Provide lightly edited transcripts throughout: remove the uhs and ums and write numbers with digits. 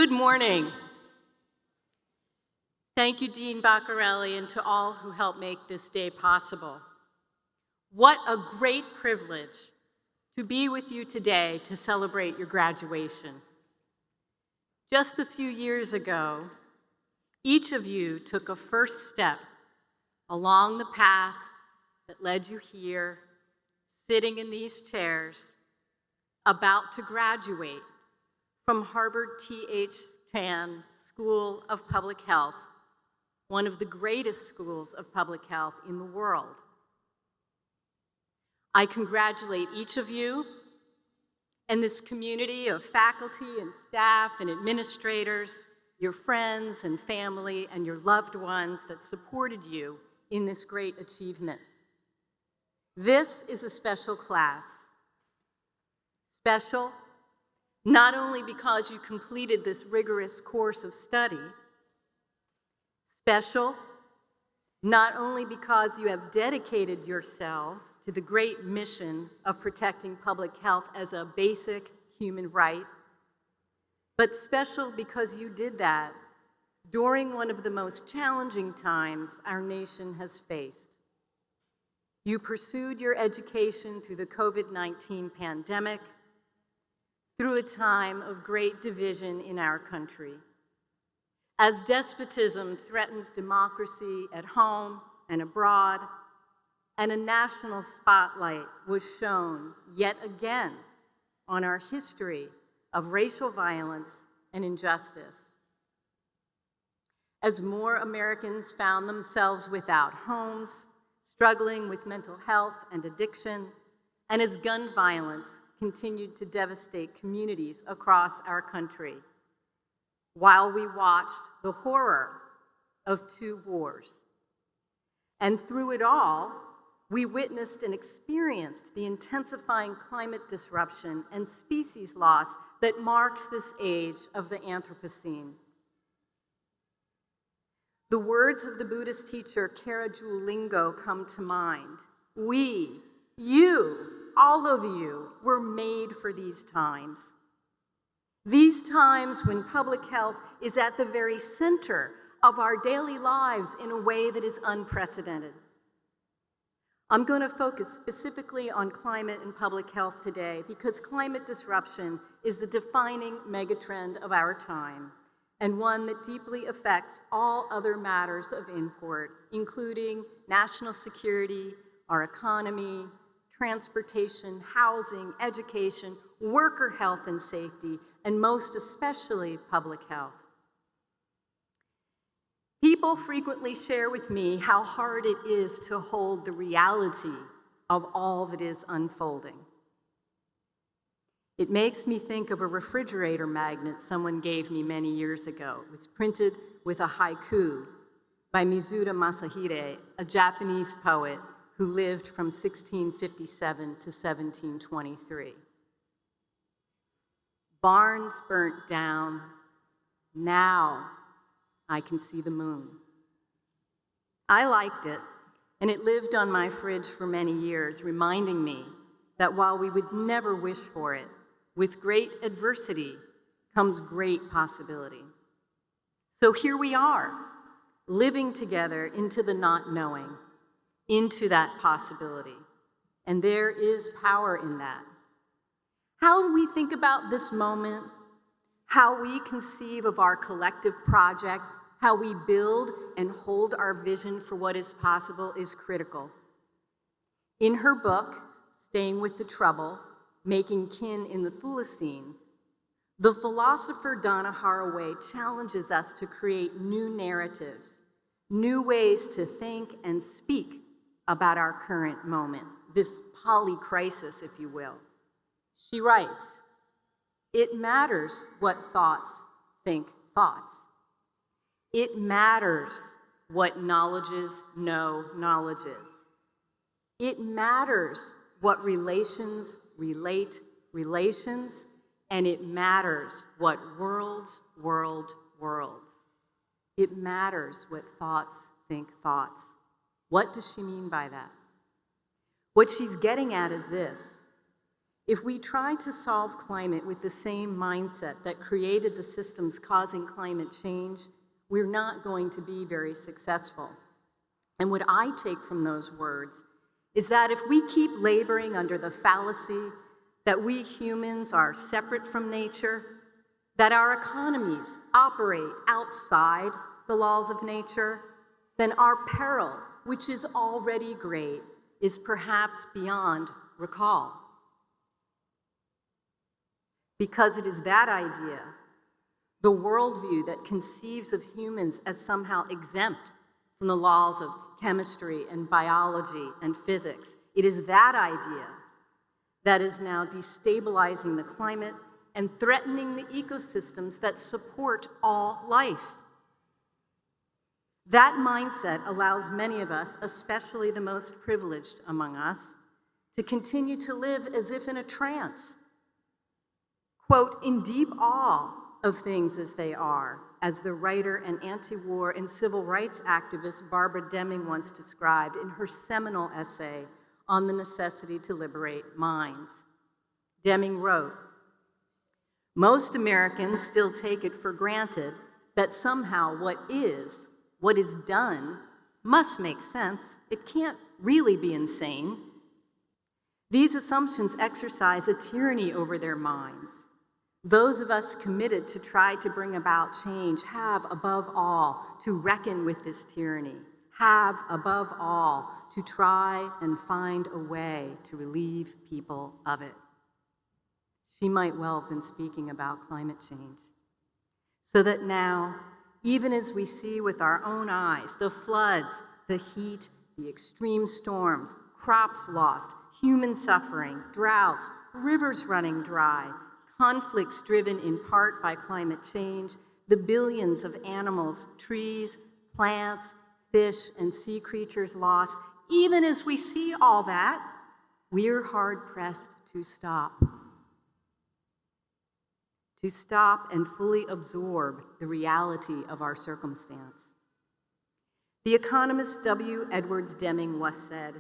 Good morning. Thank you, Dean Baccarelli, and to all who helped make this day possible. What a great privilege to be with you today to celebrate your graduation. Just a few years ago, each of you took a first step along the path that led you here, sitting in these chairs, about to graduate from Harvard T.H. Chan School of Public Health, one of the greatest schools of public health in the world. I congratulate each of you and this community of faculty and staff and administrators, your friends and family, and your loved ones that supported you in this great achievement. This is a special class. Special not only because you completed this rigorous course of study, special not only because you have dedicated yourselves to the great mission of protecting public health as a basic human right, but special because you did that during one of the most challenging times our nation has faced. You pursued your education through the COVID-19 pandemic, through a time of great division in our country. As despotism threatens democracy at home and abroad, and a national spotlight was shown yet again on our history of racial violence and injustice. As more Americans found themselves without homes, struggling with mental health and addiction, and as gun violence continued to devastate communities across our country, while we watched the horror of 2 wars. And through it all, we witnessed and experienced the intensifying climate disruption and species loss that marks this age of the Anthropocene. The words of the Buddhist teacher Kara-Jul Lingo come to mind. We, you, all of you, were made for these times. These times when public health is at the very center of our daily lives in a way that is unprecedented. I'm going to focus specifically on climate and public health today because climate disruption is the defining megatrend of our time, and one that deeply affects all other matters of import, including national security, our economy, transportation, housing, education, worker health and safety, and most especially public health. People frequently share with me how hard it is to hold the reality of all that is unfolding. It makes me think of a refrigerator magnet someone gave me many years ago. It was printed with a haiku by Mizuta Masahire, a Japanese poet who lived from 1657 to 1723. Barns burnt down, now I can see the moon. I liked it, and it lived on my fridge for many years, reminding me that while we would never wish for it, with great adversity comes great possibility. So here we are, living together into the not knowing, into that possibility. And there is power in that. How do we think about this moment? How we conceive of our collective project, how we build and hold our vision for what is possible is critical. In her book, Staying with the Trouble, Making Kin in the Thulacine, the philosopher Donna Haraway challenges us to create new narratives, new ways to think and speak about our current moment, this polycrisis, if you will. She writes, "It matters what thoughts think thoughts. It matters what knowledges know knowledges. It matters what relations relate relations, and it matters what worlds worlds. It matters what thoughts think thoughts." What does she mean by that? What she's getting at is this. If we try to solve climate with the same mindset that created the systems causing climate change, we're not going to be very successful. And what I take from those words is that if we keep laboring under the fallacy that we humans are separate from nature, that our economies operate outside the laws of nature, then our peril, which is already great, is perhaps beyond recall. Because it is that idea, the worldview that conceives of humans as somehow exempt from the laws of chemistry and biology and physics, it is that idea that is now destabilizing the climate and threatening the ecosystems that support all life. That mindset allows many of us, especially the most privileged among us, to continue to live as if in a trance. Quote, in deep awe of things as they are, as the writer and anti-war and civil rights activist Barbara Deming once described in her seminal essay on the necessity to liberate minds. Deming wrote, most Americans still take it for granted that somehow what is done, must make sense. It can't really be insane. These assumptions exercise a tyranny over their minds. Those of us committed to try to bring about change have, above all, to reckon with this tyranny, have, above all, to try and find a way to relieve people of it. She might well have been speaking about climate change. So that now, even as we see with our own eyes the floods, the heat, the extreme storms, crops lost, human suffering, droughts, rivers running dry, conflicts driven in part by climate change, the billions of animals, trees, plants, fish, and sea creatures lost, even as we see all that, we're hard-pressed to stop. To stop and fully absorb the reality of our circumstance. The economist W. Edwards Deming once said,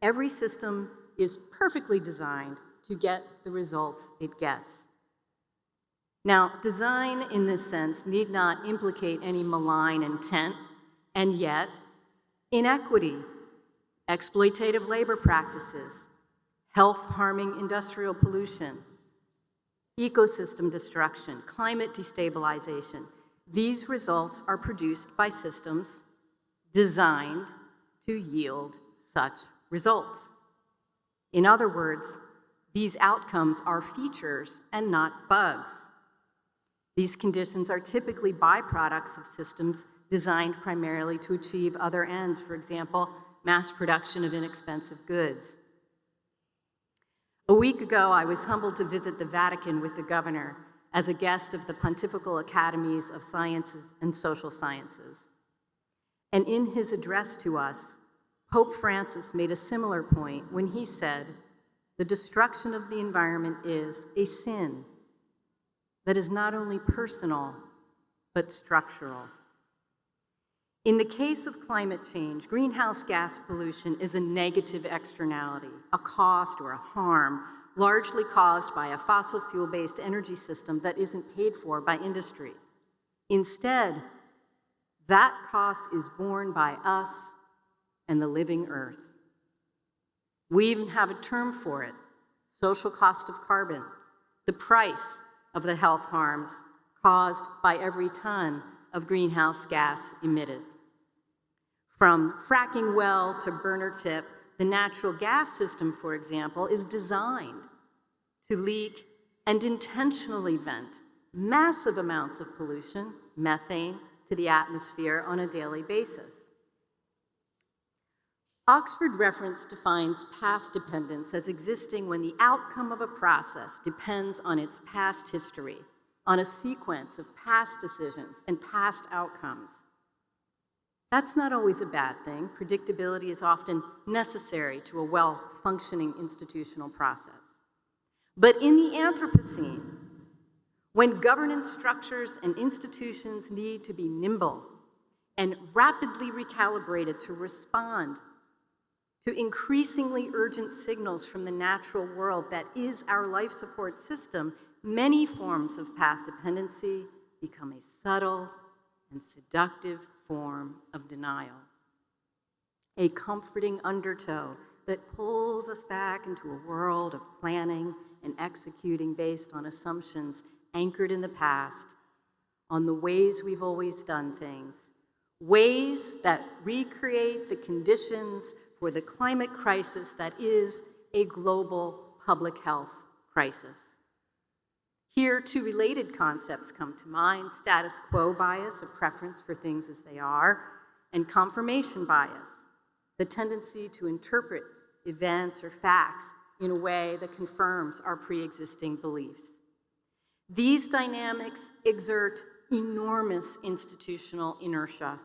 every system is perfectly designed to get the results it gets. Now, design in this sense need not implicate any malign intent, and yet, inequity, exploitative labor practices, health-harming industrial pollution, ecosystem destruction, climate destabilization, these results are produced by systems designed to yield such results. In other words, these outcomes are features and not bugs. These conditions are typically byproducts of systems designed primarily to achieve other ends, for example, mass production of inexpensive goods. A week ago, I was humbled to visit the Vatican with the governor as a guest of the Pontifical Academies of Sciences and Social Sciences. And in his address to us, Pope Francis made a similar point when he said, the destruction of the environment is a sin that is not only personal, but structural. In the case of climate change, greenhouse gas pollution is a negative externality, a cost or a harm, largely caused by a fossil fuel-based energy system that isn't paid for by industry. Instead, that cost is borne by us and the living earth. We even have a term for it, social cost of carbon, the price of the health harms caused by every ton of greenhouse gas emitted. From fracking well to burner tip, the natural gas system, for example, is designed to leak and intentionally vent massive amounts of pollution, methane, to the atmosphere on a daily basis. Oxford Reference defines path dependence as existing when the outcome of a process depends on its past history, on a sequence of past decisions and past outcomes. That's not always a bad thing. Predictability is often necessary to a well-functioning institutional process. But in the Anthropocene, when governance structures and institutions need to be nimble and rapidly recalibrated to respond to increasingly urgent signals from the natural world that is our life support system, many forms of path dependency become a subtle and seductive form of denial. A comforting undertow that pulls us back into a world of planning and executing based on assumptions anchored in the past, on the ways we've always done things, ways that recreate the conditions for the climate crisis that is a global public health crisis. Here, two related concepts come to mind: status quo bias, a preference for things as they are, and confirmation bias, the tendency to interpret events or facts in a way that confirms our pre-existing beliefs. These dynamics exert enormous institutional inertia,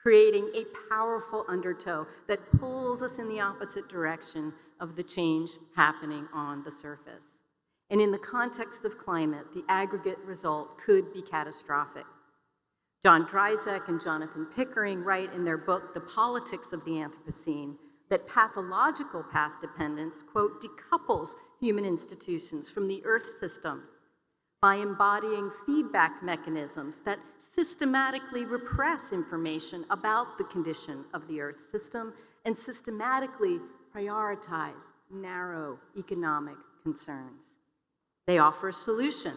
creating a powerful undertow that pulls us in the opposite direction of the change happening on the surface. And in the context of climate, the aggregate result could be catastrophic. John Dryzek and Jonathan Pickering write in their book, The Politics of the Anthropocene, that pathological path dependence, quote, decouples human institutions from the Earth system by embodying feedback mechanisms that systematically repress information about the condition of the Earth system and systematically prioritize narrow economic concerns. They offer a solution.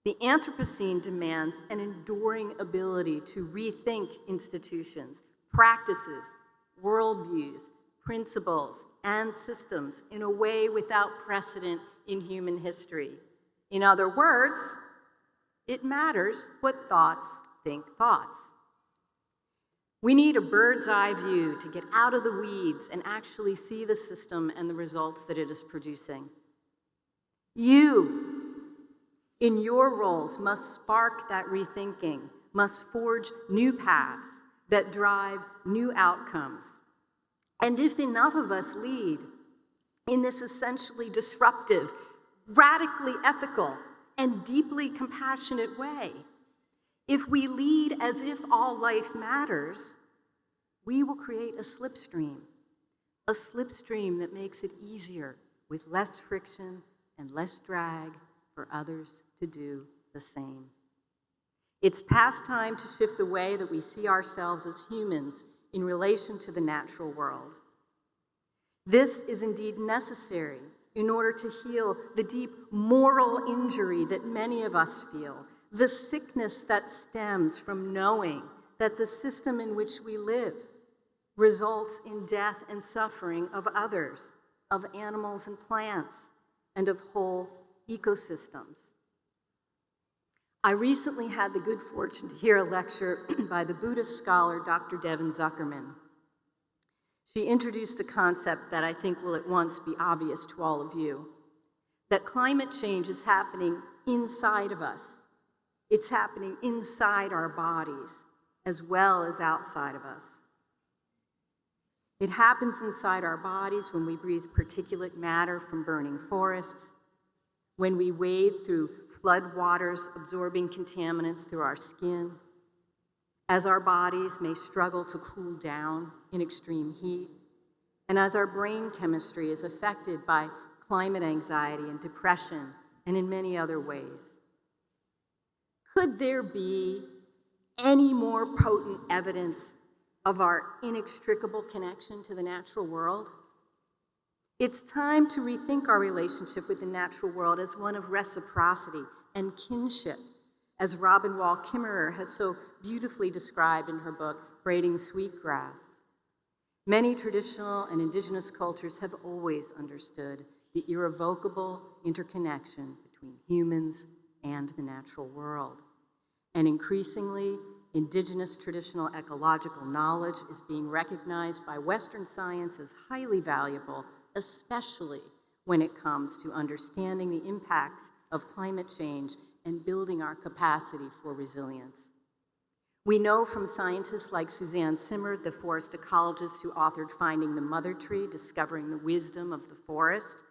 The Anthropocene demands an enduring ability to rethink institutions, practices, worldviews, principles, and systems in a way without precedent in human history. In other words, it matters what thoughts think thoughts. We need a bird's eye view to get out of the weeds and actually see the system and the results that it is producing. You, in your roles, must spark that rethinking, must forge new paths that drive new outcomes. And if enough of us lead in this essentially disruptive, radically ethical, and deeply compassionate way, if we lead as if all life matters, we will create a slipstream that makes it easier with less friction and less drag for others to do the same. It's past time to shift the way that we see ourselves as humans in relation to the natural world. This is indeed necessary in order to heal the deep moral injury that many of us feel, the sickness that stems from knowing that the system in which we live results in death and suffering of others, of animals and plants, and of whole ecosystems. I recently had the good fortune to hear a lecture by the Buddhist scholar Dr. Devin Zuckerman. She introduced a concept that I think will at once be obvious to all of you, that climate change is happening inside of us. It's happening inside our bodies as well as outside of us. It happens inside our bodies when we breathe particulate matter from burning forests, when we wade through flood waters absorbing contaminants through our skin, as our bodies may struggle to cool down in extreme heat, and as our brain chemistry is affected by climate anxiety and depression, and in many other ways. Could there be any more potent evidence of our inextricable connection to the natural world? It's time to rethink our relationship with the natural world as one of reciprocity and kinship, as Robin Wall Kimmerer has so beautifully described in her book, Braiding Sweetgrass. Many traditional and indigenous cultures have always understood the irrevocable interconnection between humans and the natural world. And increasingly, indigenous traditional ecological knowledge is being recognized by Western science as highly valuable, especially when it comes to understanding the impacts of climate change and building our capacity for resilience. We know from scientists like Suzanne Simard, the forest ecologist who authored Finding the Mother Tree, Discovering the Wisdom of the Forest,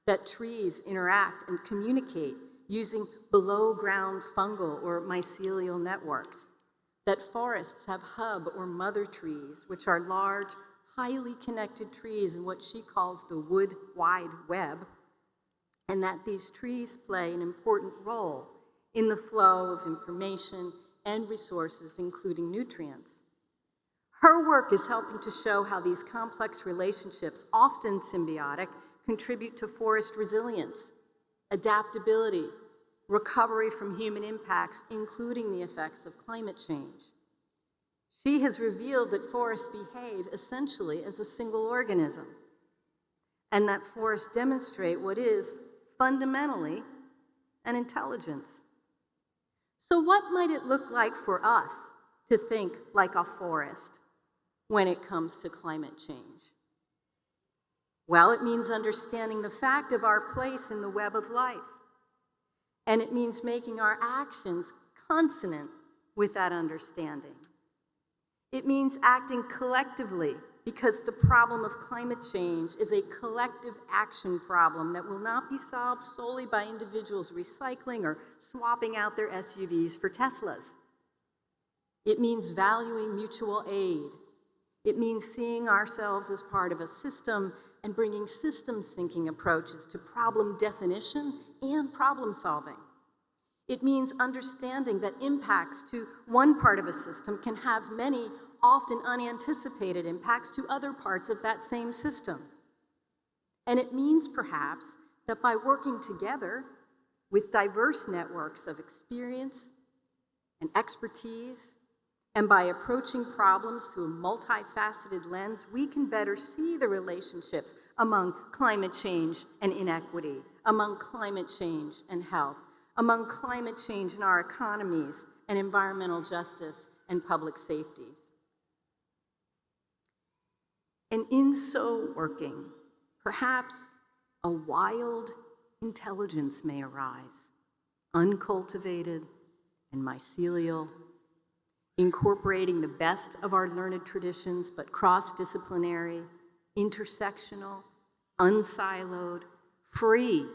that trees interact and communicate using below-ground fungal or mycelial networks, that forests have hub or mother trees, which are large, highly connected trees in what she calls the wood wide web, and that these trees play an important role in the flow of information and resources, including nutrients. Her work is helping to show how these complex relationships, often symbiotic, contribute to forest resilience, adaptability, recovery from human impacts, including the effects of climate change. She has revealed that forests behave essentially as a single organism, and that forests demonstrate what is fundamentally an intelligence. So what might it look like for us to think like a forest when it comes to climate change? Well, it means understanding the fact of our place in the web of life. And it means making our actions consonant with that understanding. It means acting collectively, because the problem of climate change is a collective action problem that will not be solved solely by individuals recycling or swapping out their SUVs for Teslas. It means valuing mutual aid. It means seeing ourselves as part of a system and bringing systems thinking approaches to problem definition and problem solving. It means understanding that impacts to one part of a system can have many, often unanticipated impacts to other parts of that same system. And it means, perhaps, that by working together with diverse networks of experience and expertise, and by approaching problems through a multifaceted lens, we can better see the relationships among climate change and inequity, among climate change and health, among climate change in our economies and environmental justice and public safety. And in so working, perhaps a wild intelligence may arise, uncultivated and mycelial, incorporating the best of our learned traditions, but cross-disciplinary, intersectional, unsiloed, free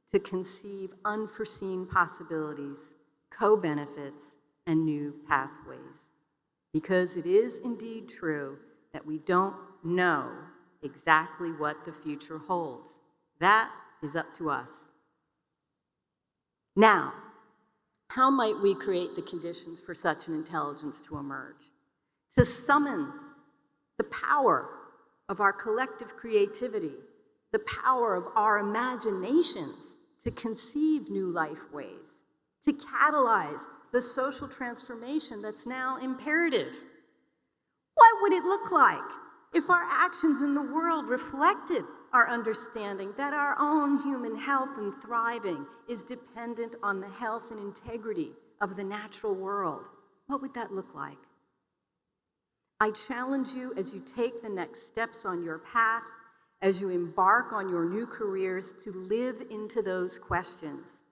to conceive unforeseen possibilities, co-benefits, and new pathways. Because it is indeed true that we don't know exactly what the future holds. That is up to us. Now, how might we create the conditions for such an intelligence to emerge? To summon the power of our collective creativity, the power of our imaginations to conceive new life ways, to catalyze the social transformation that's now imperative. What would it look like if our actions in the world reflected our understanding that our own human health and thriving is dependent on the health and integrity of the natural world? What would that look like? I challenge you as you take the next steps on your path, as you embark on your new careers, to live into those questions.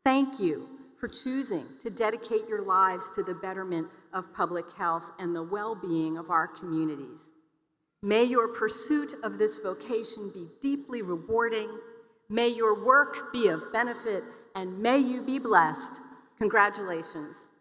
Thank you for choosing to dedicate your lives to the betterment of public health and the well-being of our communities. May your pursuit of this vocation be deeply rewarding. May your work be of benefit, and may you be blessed. Congratulations.